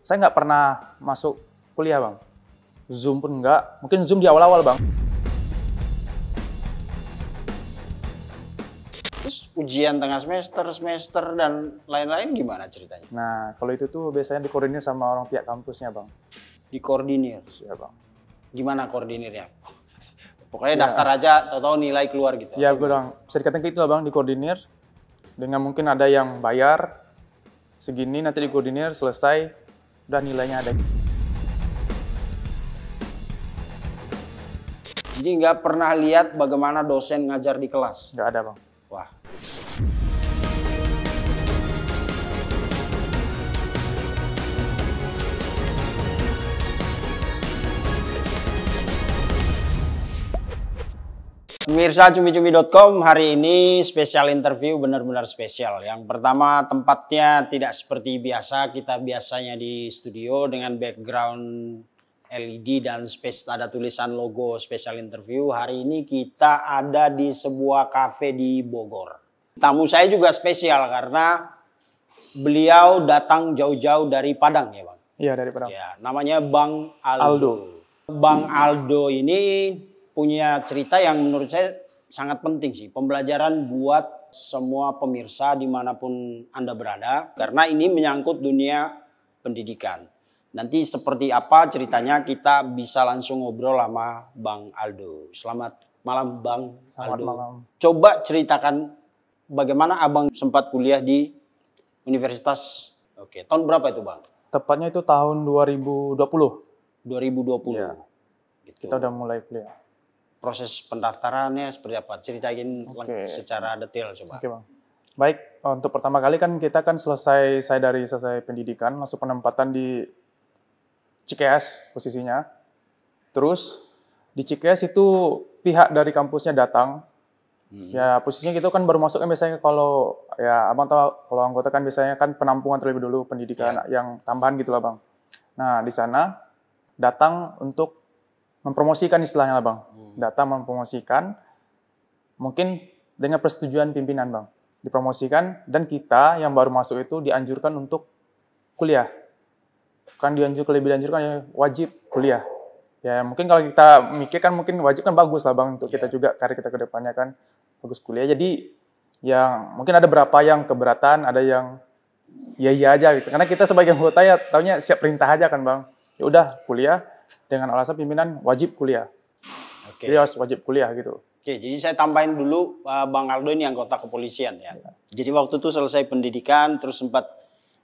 Saya nggak pernah masuk kuliah, Bang. Zoom pun nggak. Mungkin Zoom di awal-awal, Bang. Terus ujian tengah semester dan lain-lain gimana ceritanya? Nah, kalau itu tuh biasanya dikoordinir sama orang pihak kampusnya, Bang. Dikoordinir? Iya, Bang. Gimana koordinirnya? Pokoknya daftar aja, tahu-tahu nilai keluar gitu. Ya, Bang. Bisa dikatakan gitu lah, Bang, dikoordinir. Dengan mungkin ada yang bayar segini, nanti dikoordinir, selesai, udah nilainya ada. Jadi nggak pernah lihat bagaimana dosen ngajar di kelas? Nggak ada, Bang. Wah. Pemirsa cumi-cumi.com, hari ini spesial interview, benar-benar spesial. Yang pertama, tempatnya tidak seperti biasa. Kita biasanya di studio dengan background LED dan space ada tulisan logo spesial interview. Hari ini kita ada di sebuah kafe di Bogor. Tamu saya juga spesial karena beliau datang jauh-jauh dari Padang ya, Bang? Iya, dari Padang. Ya, namanya Bang Aldo. Bang Aldo ini punya cerita yang menurut saya sangat penting sih. Pembelajaran buat semua pemirsa dimanapun Anda berada. Karena ini menyangkut dunia pendidikan. Nanti seperti apa ceritanya kita bisa langsung ngobrol sama Bang Aldo. Selamat malam Bang Selamat Aldo. malam. Coba ceritakan bagaimana Abang sempat kuliah di Universitas. Oke, tahun berapa itu Bang? Tepatnya itu tahun 2020. 2020. Ya. Gitu. Kita udah mulai kuliah. Proses pendaftarannya seperti apa? Ceritain secara detail coba. Oke, Bang. Baik, untuk pertama kali kan kita kan selesai pendidikan, langsung penempatan di Cikeas posisinya. Terus di Cikeas itu pihak dari kampusnya datang. Ya posisinya gitu kan baru masuk kan biasanya kalau ya Abang tahu kalau anggota kan biasanya kan penampungan terlebih dulu pendidikan yang tambahan gitu lah Bang. Nah di sana datang untuk mempromosikan istilahnya lah Bang. Datang mempromosikan mungkin dengan persetujuan pimpinan Bang. Dipromosikan dan kita yang baru masuk itu dianjurkan untuk kuliah. Kan lebih dianjurkan ya wajib kuliah. Ya mungkin kalau kita mikir kan mungkin wajib kan bagus lah Bang untuk kita juga karir kita ke depannya kan bagus kuliah. Jadi yang mungkin ada beberapa yang keberatan, ada yang iya aja gitu. Karena kita sebagai anggota ya taunya siap perintah aja kan Bang. Ya udah kuliah dengan alasan pimpinan wajib kuliah. Jadi harus wajib kuliah gitu. Oke, jadi saya tambahin dulu Bang Aldo ini anggota kepolisian ya. Jadi waktu itu selesai pendidikan terus sempat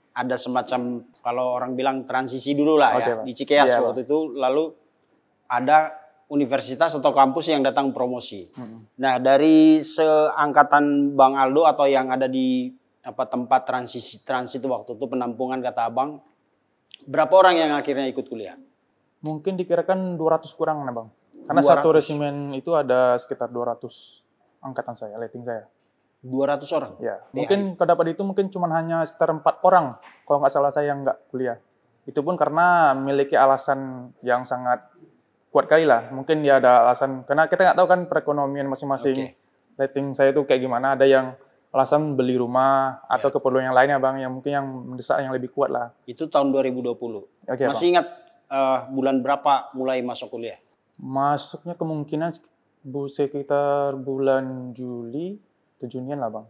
ada semacam kalau orang bilang transisi dulu lah ya Bang. di Cikeas waktu itu, lalu ada universitas atau kampus yang datang promosi. Nah, dari seangkatan Bang Aldo atau yang ada di tempat transit waktu itu penampungan kata Abang, berapa orang yang akhirnya ikut kuliah? Mungkin dikirakan 200 kurang nah Bang. Karena 200. satu resimen itu ada sekitar 200 angkatan saya, letting saya. 200 orang? Ya, mungkin kalau dapat itu mungkin cuma hanya sekitar 4 orang kalau nggak salah saya yang nggak kuliah. Itu pun karena memiliki alasan yang sangat kuat kali lah. Mungkin dia ada alasan, karena kita nggak tahu kan perekonomian masing-masing. Letting saya itu kayak gimana, ada yang alasan beli rumah atau keperluan yang lainnya Bang, yang mungkin yang mendesak yang lebih kuat lah. Itu tahun 2020. Masih ingat bulan berapa mulai masuk kuliah? Masuknya kemungkinan sekitar bulan Juli atau Junian lah Bang.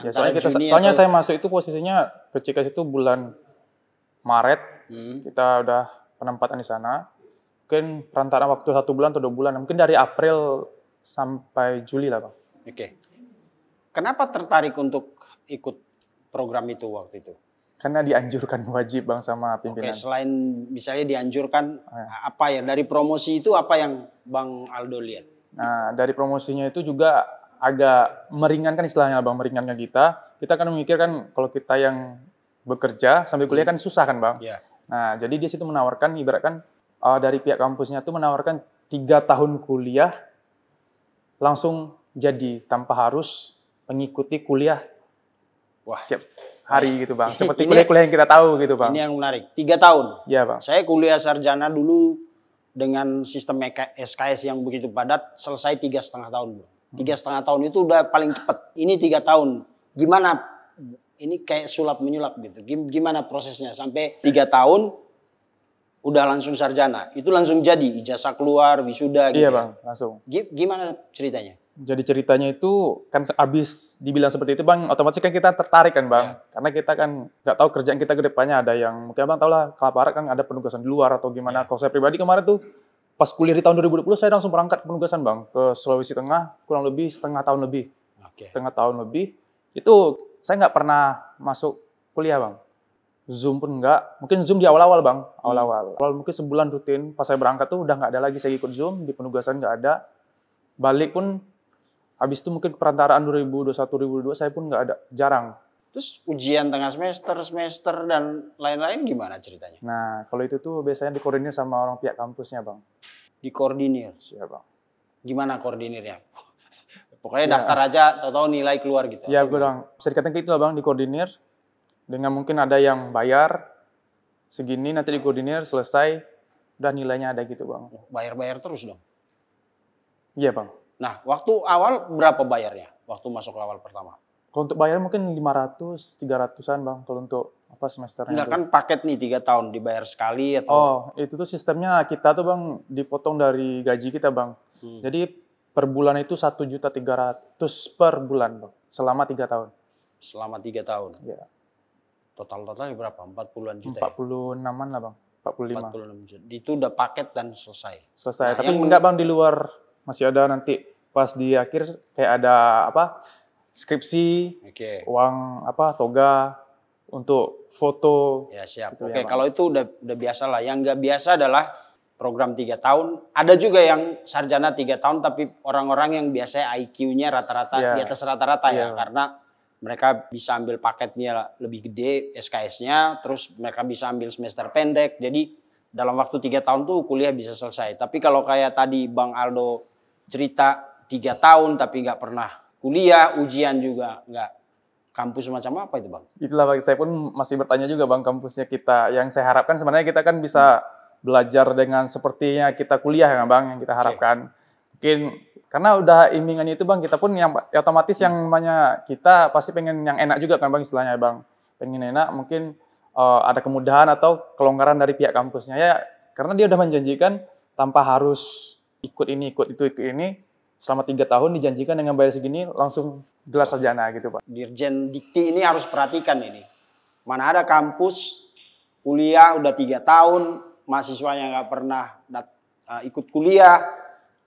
Ya, soalnya saya masuk itu posisinya ke Cikeas itu bulan Maret. Kita udah penempatan di sana. Mungkin perantara waktu 1 bulan atau 2 bulan. Mungkin dari April sampai Juli lah Bang. Oke. Kenapa tertarik untuk ikut program itu waktu itu? Karena dianjurkan wajib Bang sama pimpinan. Oke, selain misalnya dianjurkan, apa ya dari promosi itu apa yang Bang Aldo lihat? Nah, dari promosinya itu juga agak meringankan istilahnya Bang, meringankan kita. Kita kan memikirkan kalau kita yang bekerja sambil kuliah kan susah kan Bang. Nah, jadi dia situ menawarkan, ibaratkan dari pihak kampusnya itu menawarkan 3 tahun kuliah langsung jadi tanpa harus mengikuti kuliah. Wah, hari gitu Bang. Seperti kuliah-kuliah yang kita tahu gitu Bang. Ini yang menarik. 3 tahun. Iya Bang. Saya kuliah sarjana dulu dengan sistem SKS yang begitu padat selesai 3,5 tahun. 3,5 tahun itu udah paling cepat. Ini 3 tahun. Gimana ini kayak sulap menyulap gitu. Gimana prosesnya sampai 3 tahun udah langsung sarjana? Itu langsung jadi ijazah keluar, wisuda gitu. Iya Bang, langsung. Gimana ceritanya? Jadi ceritanya itu kan abis dibilang seperti itu Bang, otomatis kan kita tertarik kan Bang. Karena kita kan nggak tahu kerjaan kita ke depannya, ada yang mungkin Bang tahu lah Kalaparat kan ada penugasan di luar atau gimana. Kalau saya pribadi kemarin tuh pas kuliah di tahun 2020 saya langsung berangkat penugasan Bang ke Sulawesi Tengah kurang lebih setengah tahun lebih. Setengah tahun lebih. Itu saya nggak pernah masuk kuliah Bang. Zoom pun enggak. Mungkin Zoom di awal-awal Bang, awal-awal. Awal mungkin sebulan rutin. Pas saya berangkat tuh udah nggak ada lagi saya ikut Zoom, di penugasan nggak ada. Balik pun habis itu mungkin perantaraan 2021-2022 saya pun nggak ada, jarang. Terus ujian tengah semester dan lain-lain gimana ceritanya? Nah, kalau itu tuh biasanya dikoordinir sama orang pihak kampusnya, Bang. Dikoordinir? Iya, Bang. Gimana koordinirnya? Pokoknya daftar aja, tahu-tahu nilai keluar gitu? Iya, Bang. Bisa dikatakan gitu lah, Bang, dikoordinir. Dengan mungkin ada yang bayar, segini nanti dikoordinir, selesai, udah nilainya ada gitu, Bang. Bayar-bayar terus dong? Iya, Bang. Nah, waktu awal berapa bayarnya? Waktu masuk awal pertama? Kalau untuk bayar mungkin 500, 300-an Bang, kalau untuk apa semesternya. Enggak kan paket nih 3 tahun dibayar sekali atau? Oh, itu tuh sistemnya kita tuh Bang dipotong dari gaji kita Bang. Jadi per bulan itu 1.300.000 per bulan Bang, selama 3 tahun. Selama 3 tahun? Iya. Totalnya berapa? 40-an juta 46-an lah Bang, 45. 46 juta. Itu udah paket dan selesai? Selesai, tapi enggak Bang di luar. Masih ada nanti pas di akhir kayak ada apa? Skripsi, uang apa? Toga untuk foto. Ya siap. Gitu Oke, ya, kalau itu udah biasa lah. Yang nggak biasa adalah program 3 tahun. Ada juga yang sarjana 3 tahun tapi orang-orang yang biasanya IQ-nya rata-rata di atas rata-rata ya. Karena mereka bisa ambil paketnya lebih gede SKS-nya, terus mereka bisa ambil semester pendek. Jadi dalam waktu 3 tahun tuh kuliah bisa selesai. Tapi kalau kayak tadi Bang Aldo cerita 3 tahun tapi nggak pernah kuliah, ujian juga nggak. Kampus macam apa itu Bang? Itulah Bang, saya pun masih bertanya juga Bang kampusnya kita. Yang saya harapkan sebenarnya kita kan bisa belajar dengan sepertinya kita kuliah kan Bang, yang kita harapkan. Mungkin karena udah imbingannya itu Bang, kita pun yang otomatis yang namanya kita pasti pengen yang enak juga kan Bang istilahnya Bang. Pengen enak, mungkin ada kemudahan atau kelonggaran dari pihak kampusnya ya, karena dia udah menjanjikan tanpa harus ikut ini, ikut itu, ikut ini, selama 3 tahun dijanjikan dengan bayar segini langsung gelar sarjana gitu Pak. Dirjen Dikti ini harus perhatikan ini. Mana ada kampus kuliah udah 3 tahun, mahasiswanya nggak pernah ikut kuliah,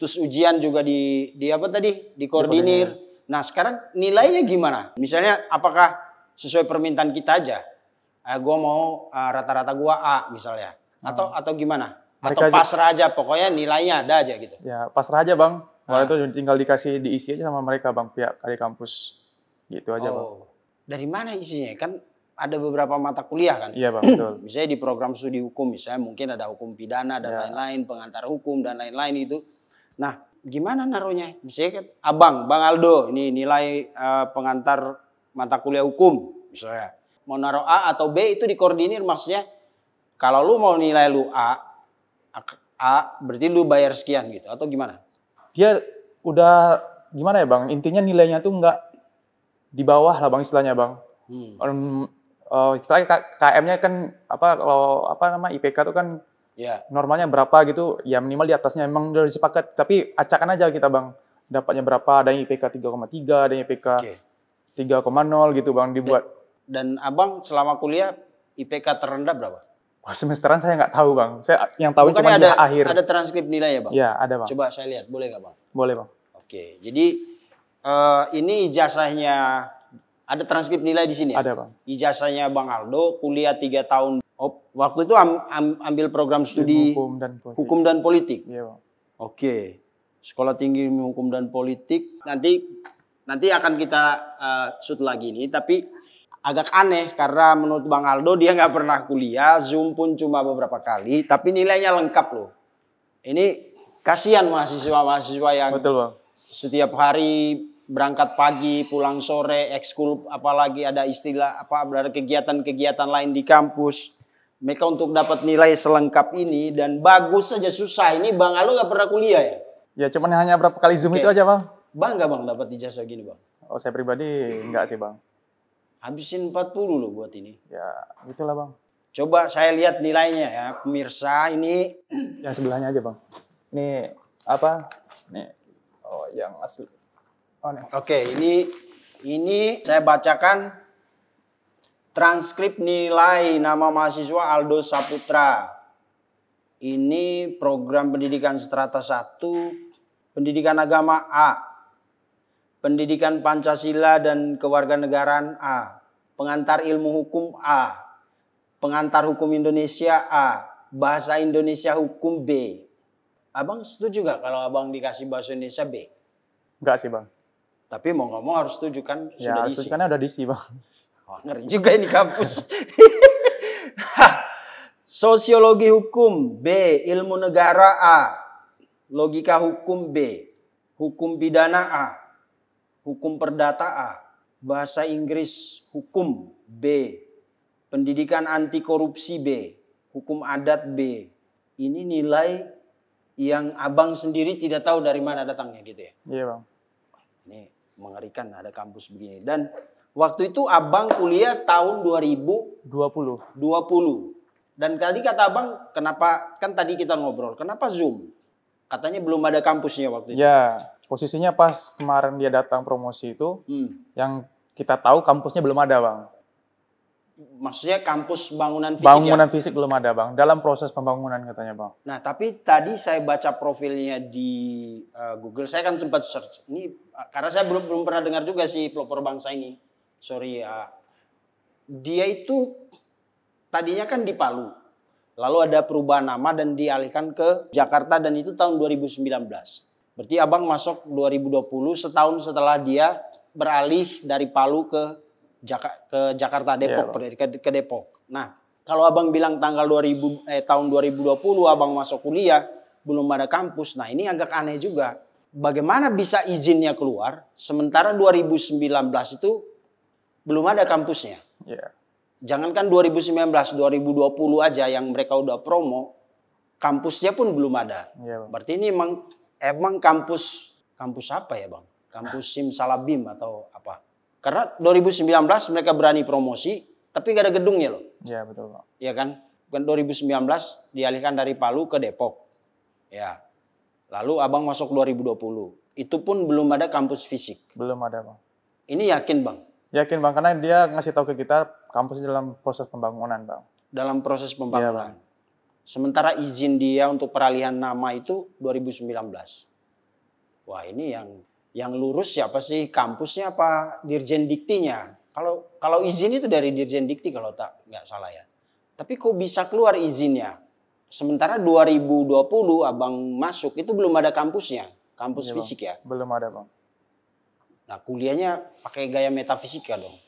terus ujian juga di apa tadi? Dikoordinir. Nah sekarang nilainya gimana? Misalnya apakah sesuai permintaan kita aja? Gue mau rata-rata gue A misalnya. Atau gimana? Atau pasrah aja, pokoknya nilainya ada aja gitu. Ya pasrah aja Bang. Kalau itu tinggal diisi aja sama mereka Bang, pihak dari kampus. Gitu aja Bang. Dari mana isinya? Kan ada beberapa mata kuliah kan? Iya Bang, betul. Misalnya di program studi hukum, misalnya mungkin ada hukum pidana dan lain-lain, pengantar hukum dan lain-lain itu. Nah, gimana naruhnya? Misalnya kan Bang Aldo, ini nilai pengantar mata kuliah hukum misalnya. Mau naruh A atau B itu dikoordinir, maksudnya kalau lu mau nilai lu A berarti lu bayar sekian gitu atau gimana? Dia udah gimana ya Bang, intinya nilainya tuh nggak di bawah lah Bang istilahnya Bang. Istilahnya KM-nya kan kalau IPK tuh kan normalnya berapa gitu, ya minimal di atasnya emang udah disepakat, tapi acakan aja kita Bang. Dapatnya berapa, ada yang IPK 3,3, ada yang IPK 3,0 gitu Bang dibuat. Dan Abang selama kuliah IPK terendah berapa? Wah, semesteran saya nggak tahu Bang. Saya yang tahu cuma di akhir. Ada transkrip nilai ya Bang? Iya, ada Bang. Coba saya lihat, boleh nggak Bang? Boleh Bang. Oke, jadi ini ijazahnya, ada transkrip nilai di sini ya? Ada Bang. Ijazahnya Bang Aldo, kuliah 3 tahun. Waktu itu ambil program studi hukum dan politik. Iya Bang. Oke, Sekolah Tinggi Hukum dan Politik. Nanti akan kita shoot lagi nih, tapi agak aneh karena menurut Bang Aldo dia nggak pernah kuliah, Zoom pun cuma beberapa kali, tapi nilainya lengkap loh. Ini kasihan mahasiswa yang setiap hari berangkat pagi, pulang sore, ekskul, apalagi ada ada kegiatan-kegiatan lain di kampus. Mereka untuk dapat nilai selengkap ini dan bagus saja susah. Ini Bang Aldo nggak pernah kuliah ya? Ya cuman hanya berapa kali Zoom itu aja Bang. Bangga Bang dapat ijazah gini Bang? Oh saya pribadi enggak sih Bang. Habisin 40 loh buat ini. Ya, gitulah Bang. Coba saya lihat nilainya ya, pemirsa. Ini Yang sebelahnya aja Bang. Ini apa? Nih. Oh, yang asli. Oh, nih. Oke, ini saya bacakan transkrip nilai nama mahasiswa Aldo Saputra. Ini program pendidikan strata 1, pendidikan agama A, pendidikan Pancasila dan kewarganegaraan A, pengantar ilmu hukum A, pengantar hukum Indonesia A, bahasa Indonesia hukum B. Abang setuju gak kalau abang dikasih bahasa Indonesia B? Enggak sih Bang. Tapi mau nggak mau harus setuju kan? Ya, Sudah diisi. setuju karena udah diisi Bang. Oh, ngeri juga ini kampus. Sosiologi hukum B, ilmu negara A, logika hukum B, hukum pidana A, hukum perdata A, bahasa Inggris hukum B, pendidikan anti korupsi B, hukum adat B. Ini nilai yang abang sendiri tidak tahu dari mana datangnya gitu ya? Iya Bang. Ini mengerikan ada kampus begini. Dan waktu itu abang kuliah tahun 2020. 20. Dan tadi kata abang, kenapa, kan tadi kita ngobrol, kenapa Zoom? Katanya belum ada kampusnya waktu itu. Ya, posisinya pas kemarin dia datang promosi itu, yang kita tahu kampusnya belum ada Bang. Maksudnya kampus bangunan fisik Bangunan ya? fisik belum ada Bang, dalam proses pembangunan katanya Bang. Nah, tapi tadi saya baca profilnya di Google, saya kan sempat search. Ini karena saya belum pernah dengar juga sih pelopor bangsa ini. Sorry ya. Dia itu tadinya kan di Palu. Lalu ada perubahan nama dan dialihkan ke Jakarta dan itu tahun 2019. Berarti abang masuk 2020 setahun setelah dia beralih dari Palu ke Jakarta, Depok, ke Depok. Nah, kalau abang bilang tahun 2020 abang masuk kuliah, belum ada kampus. Nah, ini agak aneh juga. Bagaimana bisa izinnya keluar, sementara 2019 itu belum ada kampusnya. Yeah. Jangankan 2019, 2020 aja yang mereka udah promo, kampusnya pun belum ada. Yeah, berarti ini emang kampus apa ya Bang? Kampus Simsalabim atau apa? Karena 2019 mereka berani promosi, tapi gak ada gedungnya loh. Iya betul Pak. Iya kan? 2019 dialihkan dari Palu ke Depok. Ya. Lalu abang masuk 2020. Itu pun belum ada kampus fisik. Belum ada Bang. Ini yakin Bang? Yakin Bang, karena dia ngasih tahu ke kita kampusnya dalam proses pembangunan Bang. Dalam proses pembangunan. Iya, Sementara izin dia untuk peralihan nama itu 2019. Wah ini yang lurus siapa sih? Kampusnya apa Dirjen Diktinya? Kalau izin itu dari Dirjen Dikti kalau nggak salah ya. Tapi kok bisa keluar izinnya? Sementara 2020 abang masuk itu belum ada kampusnya, kampus fisik ya? Belum ada Bang. Nah kuliahnya pakai gaya metafisika dong,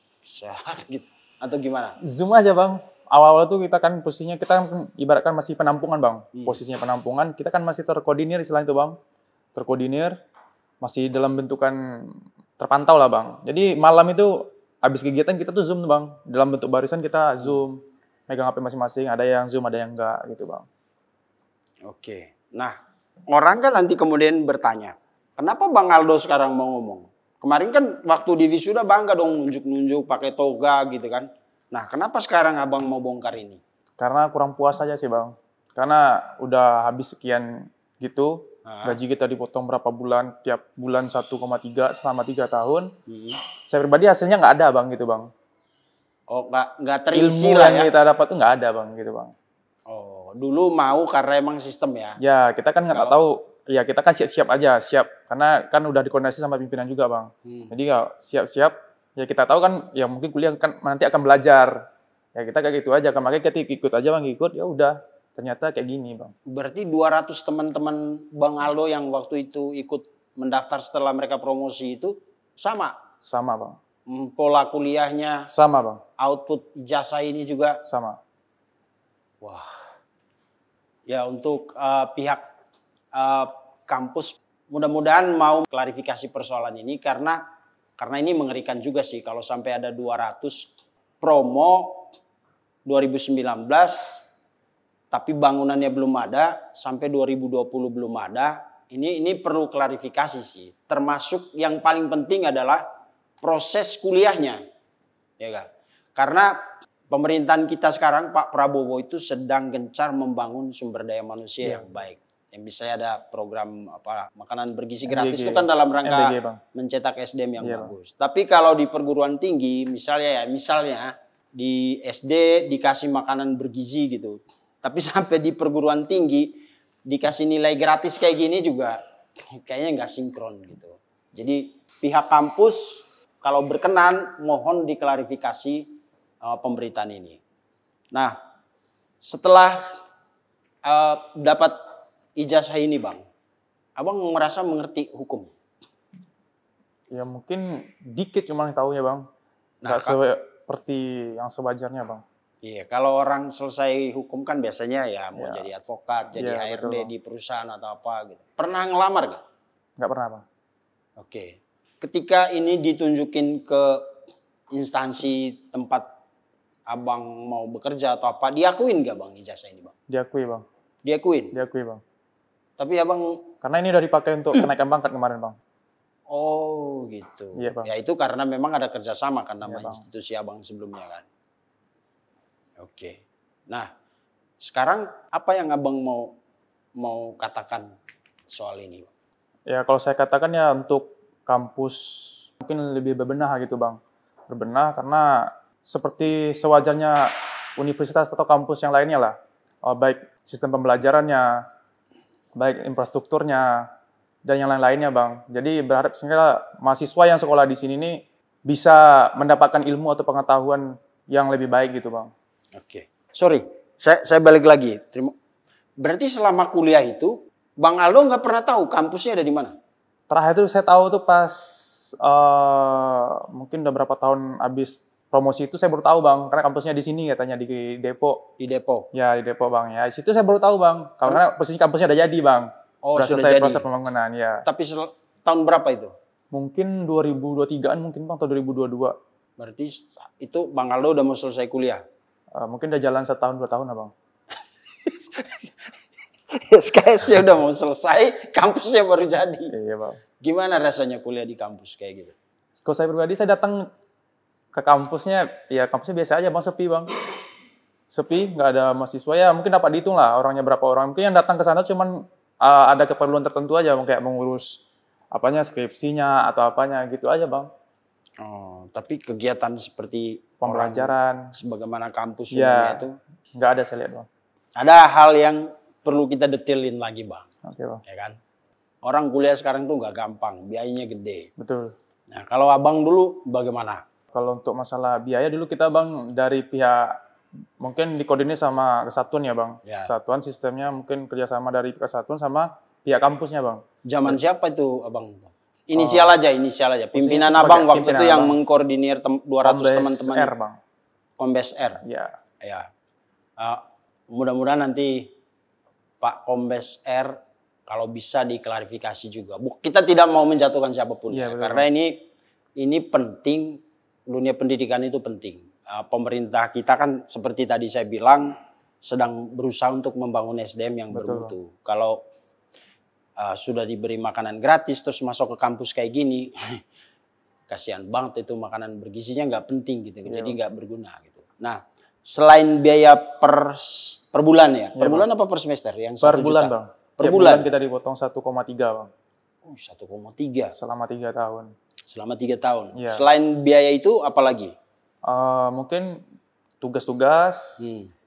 gitu. Atau gimana? Zoom aja Bang. Awal-awal tuh kita kan posisinya kita ibaratkan masih penampungan Bang. Posisinya penampungan, kita kan masih terkoordinir istilah itu Bang. Terkoordinir, masih dalam bentukan terpantau lah Bang. Jadi malam itu habis kegiatan kita tuh Zoom Bang. Dalam bentuk barisan kita Zoom. Megang HP masing-masing, ada yang Zoom, ada yang enggak gitu Bang. Oke. Nah, orang kan nanti kemudian bertanya, kenapa Bang Aldo sekarang mau ngomong? Kemarin kan waktu di wisuda bangga dong nunjuk-nunjuk pakai toga gitu kan. Nah, kenapa sekarang abang mau bongkar ini? Karena kurang puas aja sih Bang. Karena udah habis sekian gitu, gaji kita dipotong berapa bulan, tiap bulan 1,3 selama 3 tahun. Saya pribadi hasilnya nggak ada Bang gitu Bang. Oh, nggak terisi ilmu lah yang ya? kita dapat tuh nggak ada Bang gitu Bang. Oh, dulu mau karena emang sistem ya? Ya, kita kan nggak tahu. Ya, kita kan siap-siap aja, siap. Karena kan udah dikoordinasi sama pimpinan juga Bang. Jadi ya siap-siap. Ya kita tahu kan, ya mungkin kuliah kan nanti akan belajar. Ya kita kayak gitu aja. Makanya kita ikut aja Bang, ikut. Ya udah. Ternyata kayak gini Bang. Berarti 200 teman-teman Bang Aldo yang waktu itu ikut mendaftar setelah mereka promosi itu sama? Sama Bang. Pola kuliahnya? Sama Bang. Output ijazah ini juga? Sama. Wah. Ya untuk pihak kampus mudah-mudahan mau klarifikasi persoalan ini karena ini mengerikan juga sih kalau sampai ada 200 promo 2019 tapi bangunannya belum ada sampai 2020 belum ada. Ini perlu klarifikasi sih. Termasuk yang paling penting adalah proses kuliahnya. Ya kan? Karena pemerintahan kita sekarang Pak Prabowo itu sedang gencar membangun sumber daya manusia yang baik. Yang bisa ada program apa makanan bergizi gratis itu kan dalam rangka MBG, Bang. mencetak SDM yang bagus. Tapi kalau di perguruan tinggi misalnya di SD dikasih makanan bergizi gitu. Tapi sampai di perguruan tinggi dikasih nilai gratis kayak gini juga kayaknya nggak sinkron gitu. Jadi pihak kampus kalau berkenan mohon diklarifikasi pemberitaan ini. Nah, setelah dapat ijazah ini Bang, Abang merasa mengerti hukum? Ya mungkin dikit cuma yang tahu ya Bang. Nggak seperti yang sewajarnya Bang. Iya, kalau orang selesai hukum kan biasanya ya mau jadi advokat, jadi HRD betul, di perusahaan atau apa gitu. Pernah ngelamar gak? Nggak pernah Bang. Oke. Ketika ini ditunjukin ke instansi tempat Abang mau bekerja atau apa, diakuin gak Bang ijazah ini Bang? Diakui Bang. Diakuin? Diakui Bang. Tapi Abang... Karena ini udah dipakai untuk kenaikan pangkat kemarin Bang. Oh gitu. Iya, Bang. Ya itu karena memang ada kerjasama kan nama Bang. institusi Abang sebelumnya kan. Oke. Nah, sekarang apa yang Abang mau katakan soal ini, Bang? Ya kalau saya katakan ya untuk kampus mungkin lebih berbenah gitu Bang. Berbenah karena seperti sewajarnya universitas atau kampus yang lainnya lah. Baik sistem pembelajarannya, baik infrastrukturnya, dan yang lain-lainnya Bang. Jadi berharap sehingga mahasiswa yang sekolah di sini nih bisa mendapatkan ilmu atau pengetahuan yang lebih baik gitu Bang. Oke. Sorry, saya balik lagi. Berarti selama kuliah itu, Bang Aldo nggak pernah tahu kampusnya ada di mana? Terakhir itu saya tahu tuh pas mungkin udah berapa tahun habis promosi itu saya baru tahu Bang, karena kampusnya di sini katanya di Depok. Di Depok? Ya di Depok Bang. Ya di situ saya baru tahu Bang, karena posisi kampusnya udah jadi Bang. Oh sudah sudah selesai jadi. Proses pembangunan ya. Tapi tahun berapa itu? Mungkin 2023an mungkin Bang atau 2022. Berarti itu Bang Aldo udah mau selesai kuliah? Mungkin udah jalan 1 tahun 2 tahun lah Bang. SKS-nya udah mau selesai, kampusnya baru jadi. Iya Bang. Gimana rasanya kuliah di kampus kayak gitu? Kalau saya pribadi saya datang ke kampusnya, ya kampusnya biasa aja Bang, sepi Bang. Sepi, nggak ada mahasiswa ya mungkin dapat dihitung lah orangnya berapa orang. Mungkin yang datang ke sana cuman ada keperluan tertentu aja Bang, kayak mengurus apanya skripsinya atau apanya gitu aja Bang. Oh, tapi kegiatan seperti pembelajaran sebagaimana kampus ya, itu nggak ada saya lihat Bang. Ada hal yang perlu kita detailin lagi Bang. Oke Bang. Ya kan? Orang kuliah sekarang tuh nggak gampang, biayanya gede. Betul. Nah, kalau Abang dulu bagaimana? Kalau untuk masalah biaya dulu kita Bang dari pihak mungkin dikoordinir sama kesatuan ya Bang. Ya. Kesatuan sistemnya mungkin kerjasama dari kesatuan sama pihak kampusnya Bang. Zaman siapa itu Abang? Inisial aja. Pimpinan Abang waktu itu yang mengkoordinir 200 teman-teman. R Bang. Kombes R. Ya. Ya. Mudah-mudahan nanti Pak Kombes R kalau bisa diklarifikasi juga. Kita tidak mau menjatuhkan siapapun ya, karena ini penting, dunia pendidikan itu penting. Pemerintah kita kan seperti tadi saya bilang sedang berusaha untuk membangun SDM yang bermutu. Kalau sudah diberi makanan gratis terus masuk ke kampus kayak gini, kasihan banget itu makanan bergizinya nggak penting gitu, jadi nggak berguna gitu. Nah, selain biaya per bulan ya, per bulan apa per semester? Yang per bulan Bang. Per bulan kita dipotong 1,3 Bang. 1,3 selama 3 tahun. Selama 3 tahun. Ya. Selain biaya itu apa lagi? Mungkin tugas-tugas.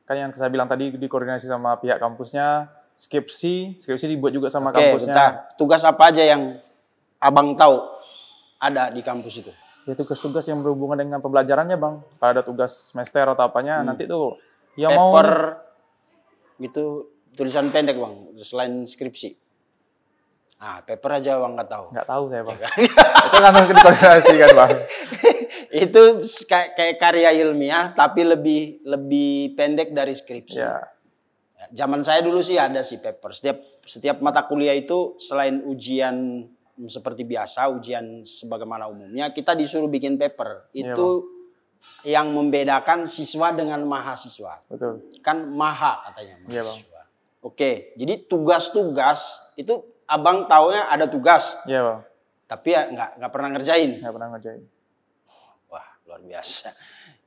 Kan yang saya bilang tadi dikoordinasi sama pihak kampusnya. Skripsi dibuat juga sama kampusnya. Bentar. Tugas apa aja yang Abang tahu ada di kampus itu? Ya tugas-tugas yang berhubungan dengan pembelajarannya Bang. Kalau ada tugas semester atau apanya nanti tuh yang paper gitu. Tulisan pendek Bang, selain skripsi. Paper aja Bang nggak tahu. Nggak tahu saya Bang. Itu kan harus dikoordinasi kan Bang. Itu kayak karya ilmiah tapi lebih pendek dari skripsi. Ya. Zaman saya dulu sih ada sih paper. Setiap mata kuliah itu selain ujian seperti biasa, ujian sebagaimana umumnya, kita disuruh bikin paper. Itu yang membedakan siswa dengan mahasiswa. Betul. Kan maha katanya mahasiswa. Iya, Bang. Oke, jadi tugas-tugas itu Abang taunya ada tugas. Iya Bang. Tapi ya nggak pernah ngerjain. Nggak pernah ngerjain. Wah luar biasa.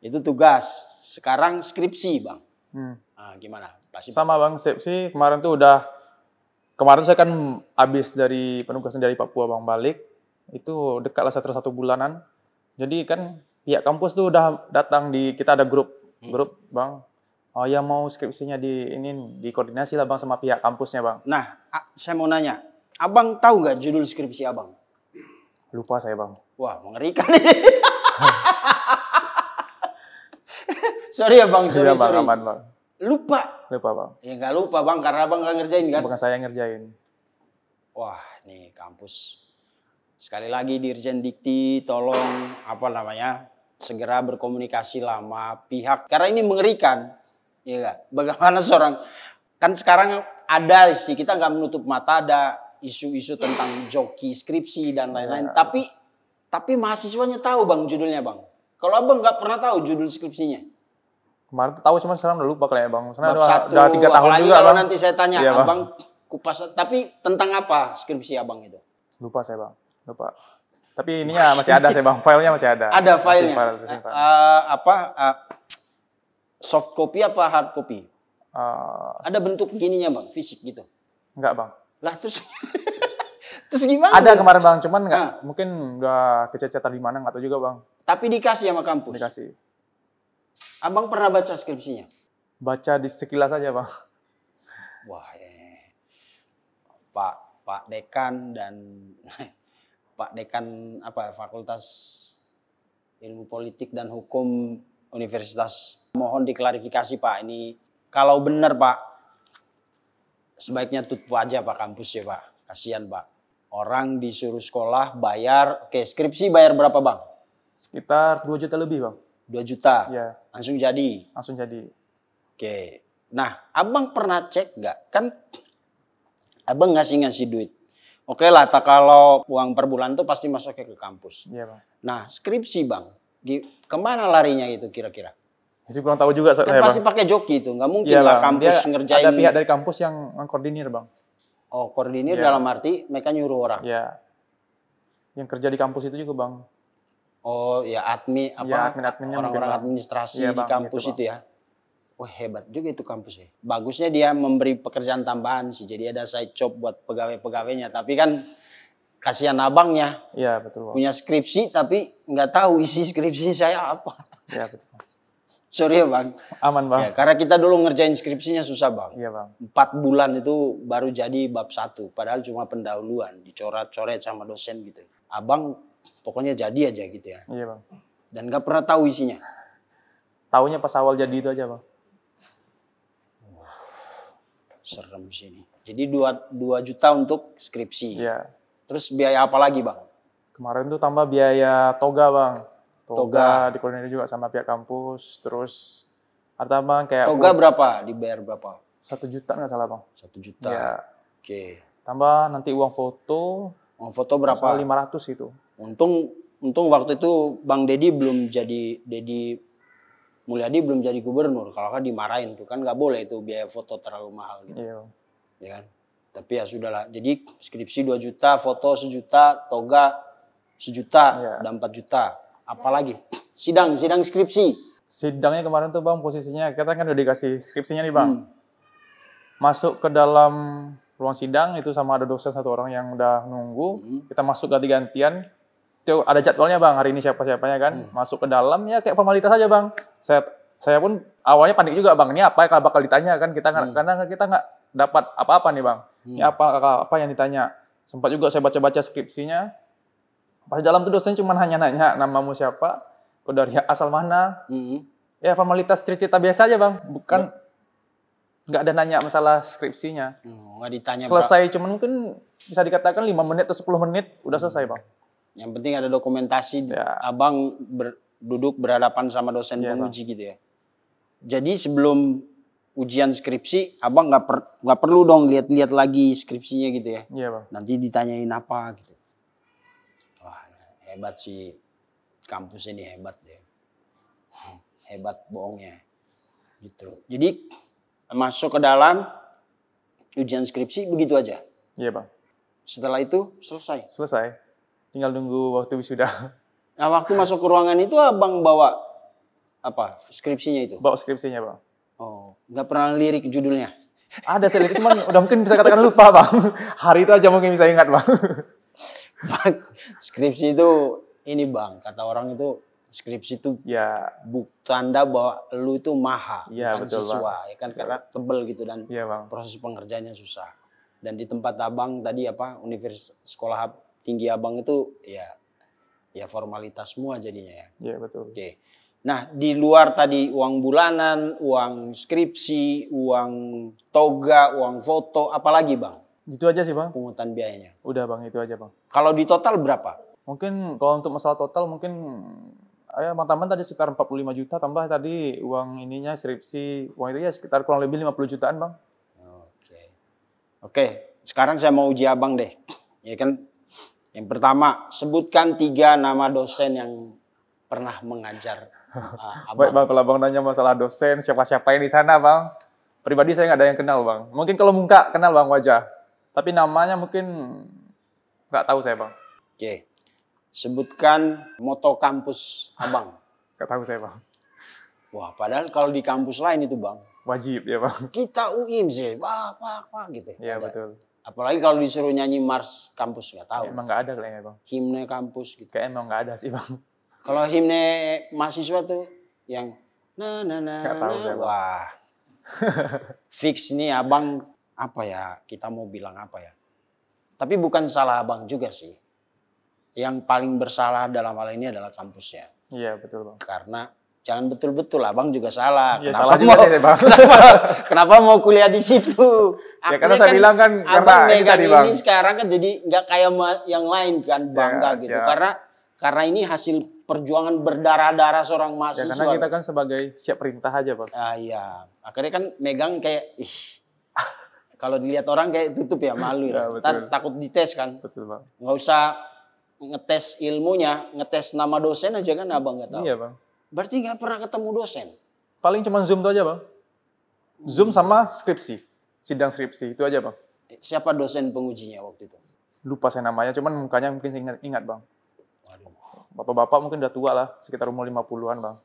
Itu tugas. Sekarang skripsi, Bang. Nah, gimana? Pasti Sama Bang, skripsi kemarin tuh kemarin saya kan habis dari penugasan dari Papua Bang, balik. Itu dekatlah satu bulanan. Jadi kan pihak kampus tuh udah datang kita ada grup Bang. Oh ya mau skripsinya dikoordinasi lah Bang sama pihak kampusnya Bang. Nah, saya mau nanya. Abang tahu nggak judul skripsi Abang? Lupa saya Bang. Wah, mengerikan ini. Sorry ya Bang, sorry. Bang, aman Bang. Lupa Bang. Ya nggak lupa Bang, karena Abang nggak ngerjain kan? Bukan saya ngerjain. Wah, nih kampus. Sekali lagi Dirjen Dikti, tolong segera berkomunikasi lah sama pihak. Karena ini mengerikan. Ya nggak? Bagaimana kan sekarang ada sih, kita nggak menutup mata, ada isu-isu tentang joki skripsi dan lain-lain. Ya. Tapi mahasiswanya tahu Bang judulnya Bang. Kalau Abang nggak pernah tahu judul skripsinya. Kemarin tahu cuma sekarang udah lupa kayaknya Bang. Bab 1, udah 3 tahun apalagi juga kalau Bang. nanti saya tanya, Iya, Abang kupas. Tapi tentang apa skripsi Abang itu? Lupa saya Bang, lupa. Tapi ininya masih ada saya Bang, filenya masih ada. Ada filenya? File. Soft copy apa hard copy? Ada bentuk gininya Bang, fisik gitu? Enggak Bang. Lah terus gimana? Ada kemarin Bang, cuman mungkin udah kececetan di mana nggak tahu juga Bang. Tapi dikasih sama kampus? Dikasih. Abang pernah baca skripsinya? Baca di sekilas aja Bang. Wah, Pak Dekan dan Pak Dekan Fakultas Ilmu Politik dan Hukum Universitas. Mohon diklarifikasi Pak, ini kalau benar Pak, sebaiknya tutup aja Pak kampus ya Pak. Kasihan Pak. Orang disuruh sekolah bayar, skripsi bayar berapa Bang? Sekitar 2 juta lebih Bang. 2 juta? Iya. Langsung jadi? Langsung jadi. Oke. Nah, Abang pernah cek nggak? Kan Abang ngasih duit. Oke lah, kalau uang per bulan itu pasti masuknya ke kampus. Iya Bang. Nah, skripsi Bang, kemana larinya itu kira-kira? Itu kurang tahu juga kan pasti pakai joki itu, nggak mungkin iya, lah Bang. kampus Dia ngerjain. ada pihak dari kampus yang mengkoordinir Bang. Oh, koordinir dalam arti mereka nyuruh orang? Iya. Yang kerja di kampus itu juga Bang. Oh ya admin orang-orang administrasi di kampus gitu ya. Wah hebat juga itu kampus ya. Bagusnya dia memberi pekerjaan tambahan sih. Jadi ada side job buat pegawai-pegawainya. Tapi kan kasihan abangnya. Iya betul Bang. Punya skripsi tapi nggak tahu isi skripsi saya apa. Iya betul. Sorry ya Bang. Aman Bang. Ya, karena kita dulu ngerjain skripsinya susah Bang. Iya Bang. 4 bulan itu baru jadi bab 1. Padahal cuma pendahuluan. Dicoret-coret sama dosen gitu. Abang pokoknya jadi aja gitu ya. Iya Bang. Dan nggak pernah tahu isinya. Taunya pas awal jadi itu aja Bang. Serem sih ini. Jadi 2 juta untuk skripsi. Iya. Terus biaya apa lagi Bang? Kemarin tuh tambah biaya toga Bang. Toga dikoordinir juga sama pihak kampus. Terus ada Bang kayak toga berapa? Dibayar berapa? 1 juta nggak salah Bang. 1 juta. Iya. Oke. Tambah nanti uang foto. Uang foto berapa? 500 gitu. Untung waktu itu Bang Dedi Mulyadi belum jadi gubernur. Kalau kan dimarahin tuh kan nggak boleh itu biaya foto terlalu mahal gitu. Iya. Ya kan? Tapi ya sudahlah. Jadi skripsi 2 juta, foto 1 juta, toga 1 juta, dan 4 juta. Apalagi? Sidang skripsi. Sidangnya kemarin tuh Bang posisinya kita kan udah dikasih skripsinya nih Bang. Masuk ke dalam ruang sidang itu sama ada dosen 1 orang yang udah nunggu. Kita masuk ganti-gantian. Itu ada jadwalnya Bang, hari ini siapa-siapanya kan. Masuk ke dalam ya kayak formalitas aja Bang. Saya pun awalnya panik juga Bang. Ini apa yang bakal ditanya kan karena kita nggak dapat apa-apa nih Bang. Ini apa yang ditanya. Sempat juga saya baca-baca skripsinya. Pas di dalam tuh dosen cuma hanya nanya namamu siapa, kau dari asal mana. Ya formalitas cerita biasa aja Bang. Bukan nggak ada nanya masalah skripsinya. Nggak ditanya. Selesai cuman mungkin bisa dikatakan 5 menit atau 10 menit udah selesai Bang. Yang penting ada dokumentasi abang duduk berhadapan sama dosen penguji gitu ya. Jadi sebelum ujian skripsi abang nggak perlu dong lihat-lihat lagi skripsinya gitu ya. Iya Bang. Nanti ditanyain apa gitu. Wah hebat sih kampus ini hebat deh. Hebat bohongnya gitu. Jadi masuk ke dalam ujian skripsi begitu aja. Iya Bang. Setelah itu selesai. Tinggal nunggu waktu wisuda. Nah waktu masuk ke ruangan itu abang bawa apa skripsinya itu? Bawa skripsinya bang. Oh, nggak pernah lirik judulnya? Ada saya lihat, cuman udah mungkin bisa katakan lupa bang. Hari itu aja mungkin bisa ingat bang. Bang, skripsi itu ini bang, kata orang itu skripsi itu Ya, tanda bahwa lu itu maha, ya bukan betul siswa, bang. ya kan karena tebel gitu dan Iya bang. proses pengerjaannya susah. Dan di tempat abang tadi apa sekolah tinggi abang itu ya formalitas semua jadinya ya. Iya betul. Oke. Nah di luar tadi uang bulanan, uang skripsi, uang toga, uang foto, apalagi bang? Itu aja sih bang. Pungutan biayanya. Udah bang, itu aja bang. Kalau di total berapa? Mungkin kalau untuk masalah total mungkin bang Taman tadi sekitar 45 juta tambah tadi uang ininya skripsi, uang itu ya sekitar kurang lebih 50 jutaan bang. Oke, sekarang saya mau uji abang deh. Ya kan, yang pertama sebutkan 3 nama dosen yang pernah mengajar abang. Baik bang, kalau abang nanya masalah dosen, siapa-siapa yang di sana bang, pribadi saya nggak ada yang kenal bang. Mungkin kalau muka kenal bang wajah, tapi namanya mungkin nggak tahu saya bang. Oke, sebutkan moto kampus abang. Nggak tahu saya bang. Wah, padahal kalau di kampus lain itu bang, Wajib ya bang. kita UIM sih, wah gitu. Iya Ada. betul. Apalagi kalau disuruh nyanyi Mars kampus, nggak tahu. Emang nggak ada kayaknya bang. Himne kampus gitu. Kayak emang nggak ada sih bang. Kalau himne mahasiswa tuh yang Nggak tahu saya, Bang. wah. Fix nih abang apa ya, kita mau bilang apa ya. Tapi bukan salah abang juga sih. Yang paling bersalah dalam hal ini adalah kampusnya. Iya betul bang. Karena jangan betul-betul abang juga salah. Iya salah juga sih bang. Kenapa mau kuliah di situ? Ya karena saya bilang kan abang karena megang tadi bang. ini sekarang kan jadi nggak kayak yang lain kan, bangga Ya, gitu. siap. Karena ini hasil perjuangan berdarah-darah seorang Ya mahasiswa. karena kita kan sebagai siap perintah aja bang. Iya, akhirnya kan megang kayak kalau dilihat orang kayak tutup ya, malu ya. Ya, Ntar betul. takut dites kan. Betul bang. Nggak usah ngetes ilmunya, ngetes nama dosen aja kan abang nggak tahu. Iya bang. Berarti nggak pernah ketemu dosen. Paling cuma Zoom tuh aja bang. Zoom sama skripsi. Sidang skripsi itu aja bang. Siapa dosen pengujinya waktu itu? Lupa saya namanya, cuman mukanya mungkin saya ingat bang. Waduh. Bapak-bapak mungkin udah tua lah, sekitar umur 50-an bang.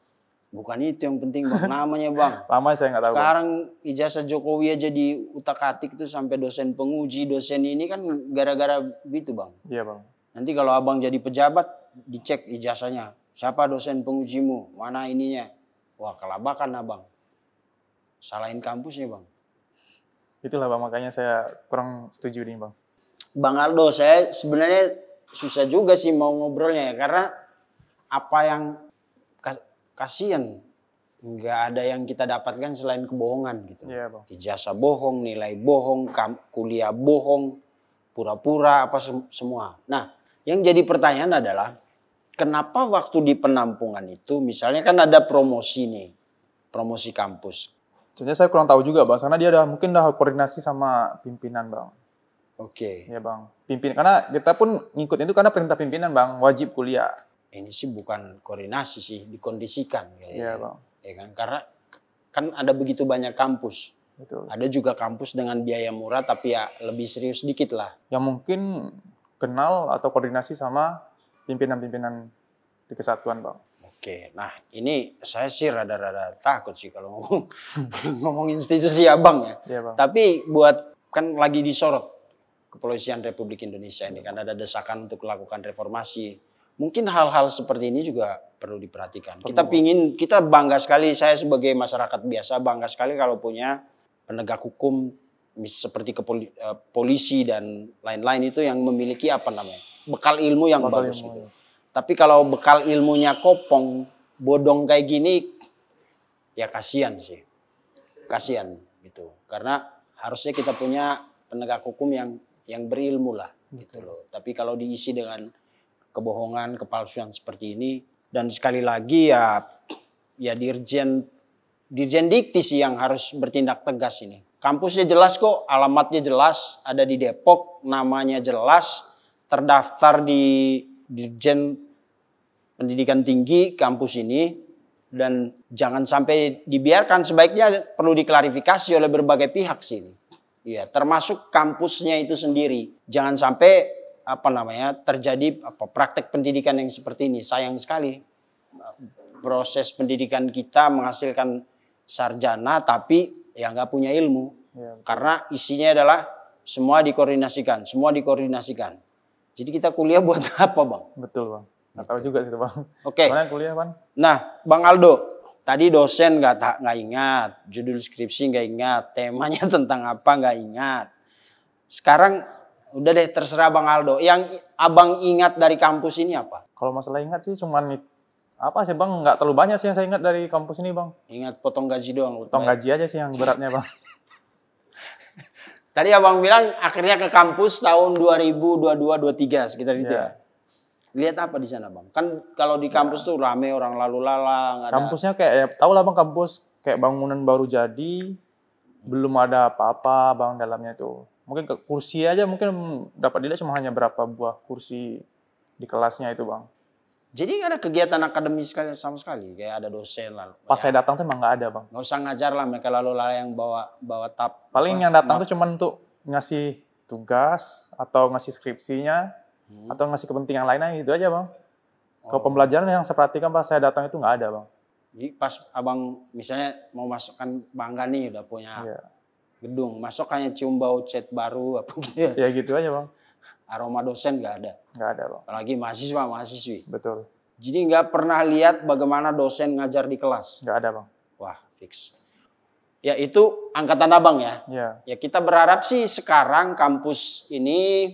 Bukan itu yang penting bang, namanya bang. Lama saya nggak tahu. Bang. Sekarang ijazah Jokowi aja di utak-atik tuh sampai dosen penguji, dosen ini kan gara-gara gitu bang. Iya bang. Nanti kalau abang jadi pejabat, dicek ijazahnya. Siapa dosen pengujimu? Mana ininya? Wah kelabakan abang. Salahin kampusnya bang. Itulah bang, makanya saya kurang setuju nih bang. Bang Aldo, saya sebenarnya susah juga sih mau ngobrolnya ya. Karena apa yang kasihan. Nggak ada yang kita dapatkan selain kebohongan gitu. Iya bang. Ijazah bohong, nilai bohong, kuliah bohong, pura-pura apa semua. Nah, yang jadi pertanyaan adalah kenapa waktu di penampungan itu misalnya kan ada promosi nih, promosi kampus. Sebenarnya saya kurang tahu juga bang, karena dia mungkin udah koordinasi sama pimpinan bang. Oke. Iya bang, karena kita pun ngikut itu karena perintah pimpinan bang, wajib kuliah. Ini sih bukan koordinasi sih, dikondisikan kayaknya. Iya bang. Ya kan, karena kan ada begitu banyak kampus. Betul. Ada juga kampus dengan biaya murah tapi ya lebih serius sedikit lah. Yang mungkin kenal atau koordinasi sama pimpinan-pimpinan di kesatuan bang. Oke, nah ini saya sih rada-rada takut sih kalau ngomong institusi abang ya. Iya bang. Tapi buat kan lagi disorot Kepolisian Republik Indonesia ini kan ada desakan untuk melakukan reformasi. Mungkin hal-hal seperti ini juga perlu diperhatikan. Kita bangga sekali, saya sebagai masyarakat biasa bangga sekali kalau punya penegak hukum seperti polisi dan lain-lain itu yang memiliki apa namanya bekal ilmu yang bagus gitu. Tapi kalau bekal ilmunya kopong, bodong kayak gini, ya kasihan sih, kasihan gitu. Karena harusnya kita punya penegak hukum yang berilmu lah, gitu loh. Tapi kalau diisi dengan kebohongan, kepalsuan seperti ini, dan sekali lagi ya Dirjen Dikti sih yang harus bertindak tegas ini. Kampusnya jelas kok, alamatnya jelas, ada di Depok, namanya jelas, terdaftar di Dirjen Pendidikan Tinggi kampus ini, dan jangan sampai dibiarkan, sebaiknya perlu diklarifikasi oleh berbagai pihak sini. Ya, termasuk kampusnya itu sendiri. Jangan sampai terjadi praktek pendidikan yang seperti ini. Sayang sekali. proses pendidikan kita menghasilkan sarjana tapi ya nggak punya ilmu. Ya. Karena isinya adalah semua dikoordinasikan. Jadi kita kuliah buat apa, Bang? Betul, Bang. Nggak tahu juga sih, Bang. Oke. Soalnya kuliah, Bang. Nah, Bang Aldo, tadi dosen nggak ingat, judul skripsi nggak ingat, temanya tentang apa nggak ingat. Sekarang udah deh terserah Bang Aldo. Yang Abang ingat dari kampus ini apa? Kalau masalah ingat sih cuman apa sih, Bang? Nggak terlalu banyak sih yang saya ingat dari kampus ini, Bang. Ingat potong gaji doang. Potong gaji aja sih yang beratnya, Bang. Tadi Abang bilang akhirnya ke kampus tahun 2022-23 sekitar itu ya. Lihat apa di sana, Bang? Kan kalau di kampus tuh rame orang lalu lalang. Kampusnya kayak ya, tau lah, Bang, kampus kayak bangunan baru jadi, belum ada apa-apa, Bang, dalamnya tuh. Mungkin ke kursi aja mungkin dapat dilihat cuma hanya berapa buah kursi di kelasnya itu, Bang. Jadi nggak ada kegiatan akademis sama sekali, kayak ada dosen lah. Pas saya datang tuh emang nggak ada, Bang. Nggak usah ngajar lah mereka lalu lalang yang bawa tab. Paling yang datang tuh cuma untuk ngasih tugas atau ngasih skripsinya atau ngasih kepentingan lainnya gitu aja, Bang. Kalau pembelajaran yang saya perhatikan pas saya datang itu nggak ada, Bang. Jadi pas Abang misalnya mau masukkan bangga nih udah punya gedung, masuk hanya cium bau cat baru apa gitu ya. Ya gitu aja, Bang. Aroma dosen nggak ada. Nggak ada, Bang. Apalagi mahasiswa-mahasiswi. Betul. Jadi nggak pernah lihat bagaimana dosen ngajar di kelas. Nggak ada, Bang. Wah, fix. Ya itu angkatan Abang ya. Ya kita berharap sih sekarang kampus ini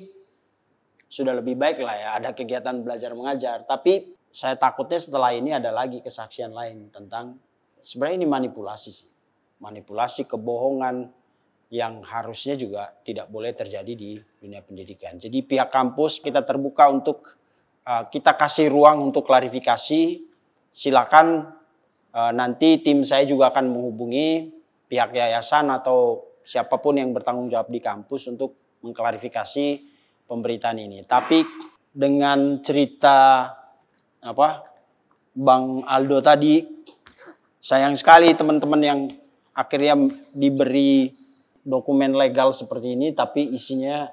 sudah lebih baik lah ya. Ada kegiatan belajar mengajar. Tapi saya takutnya setelah ini ada lagi kesaksian lain tentang sebenarnya ini manipulasi sih. Manipulasi, kebohongan yang harusnya juga tidak boleh terjadi di dunia pendidikan. Jadi pihak kampus kita terbuka untuk kita kasih ruang untuk klarifikasi. Silakan nanti tim saya juga akan menghubungi pihak yayasan atau siapapun yang bertanggung jawab di kampus untuk mengklarifikasi pemberitaan ini. Tapi dengan cerita Bang Aldo tadi, sayang sekali teman-teman yang akhirnya diberi dokumen legal seperti ini tapi isinya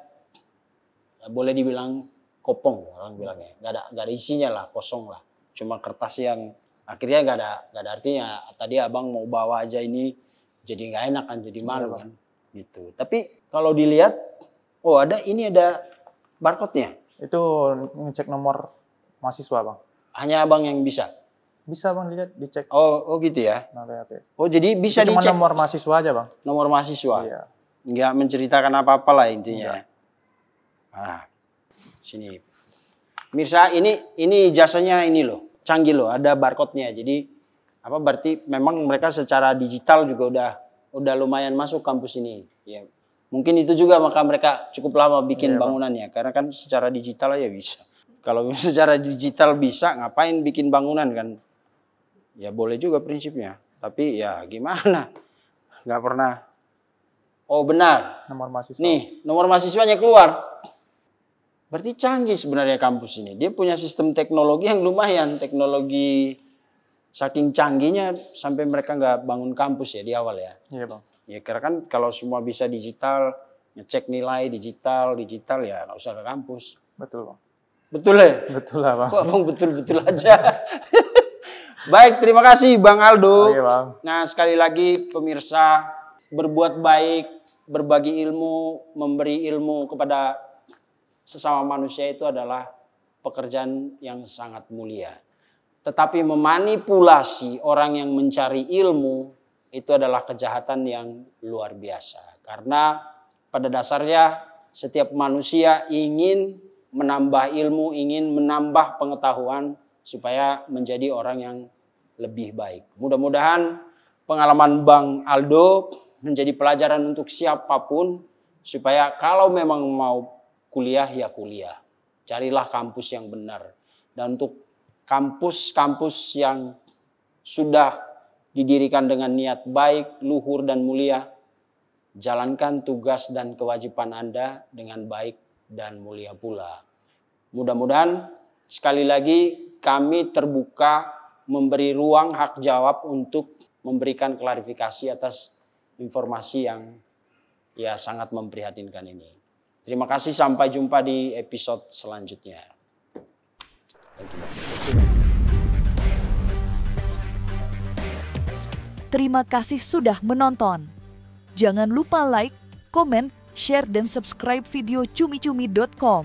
boleh dibilang kopong, orang bilangnya nggak ada isinya lah, kosong lah, cuma kertas yang akhirnya nggak ada artinya. Tadi Abang mau bawa aja ini jadi nggak enak kan, jadi malu kan gitu. Tapi kalau dilihat ini ada barcode-nya. Itu ngecek nomor mahasiswa, Bang. Hanya Abang yang bisa Bang, dicek. Oh gitu ya. Oh jadi bisa itu dicek. Cuma nomor mahasiswa aja, Bang. Nomor mahasiswa. Iya. Nggak menceritakan apa-apa lah intinya. Sini. Mirsa, ini jasanya ini loh, canggih loh, ada barcode-nya. Jadi berarti memang mereka secara digital juga udah lumayan masuk kampus ini. Ya. Mungkin itu juga maka mereka cukup lama bikin bangunannya, karena kan secara digital aja bisa. Kalau secara digital bisa, ngapain bikin bangunan kan? Ya boleh juga prinsipnya, tapi ya gimana? Nggak pernah. Oh benar. Nomor mahasiswa. Nih, nomor mahasiswanya keluar. Berarti canggih sebenarnya kampus ini. Dia punya sistem teknologi yang lumayan. Teknologi saking canggihnya sampai mereka nggak bangun kampus ya di awal ya. Iya, Bang. Ya karena kan kalau semua bisa digital, ngecek nilai digital ya nggak usah ke kampus. Betul, Bang. Betul ya? Betul lah, Bang. Kok Abang betul-betul aja. Baik, terima kasih Bang Aldo. Oke, Bang. Nah, sekali lagi pemirsa, berbuat baik, berbagi ilmu, memberi ilmu kepada sesama manusia itu adalah pekerjaan yang sangat mulia. Tetapi memanipulasi orang yang mencari ilmu itu adalah kejahatan yang luar biasa. Karena pada dasarnya setiap manusia ingin menambah ilmu, ingin menambah pengetahuan supaya menjadi orang yang lebih baik. Mudah-mudahan pengalaman Bang Aldo menjadi pelajaran untuk siapapun supaya kalau memang mau kuliah ya kuliah. Carilah kampus yang benar. Dan untuk kampus-kampus yang sudah didirikan dengan niat baik, luhur dan mulia, jalankan tugas dan kewajiban Anda dengan baik dan mulia pula. Mudah-mudahan sekali lagi kami terbuka memberi ruang hak jawab untuk memberikan klarifikasi atas informasi yang ya sangat memprihatinkan ini. Terima kasih, sampai jumpa di episode selanjutnya. Thank you. Terima kasih sudah menonton. Jangan lupa like, komen, share, dan subscribe video cumi-cumi.com.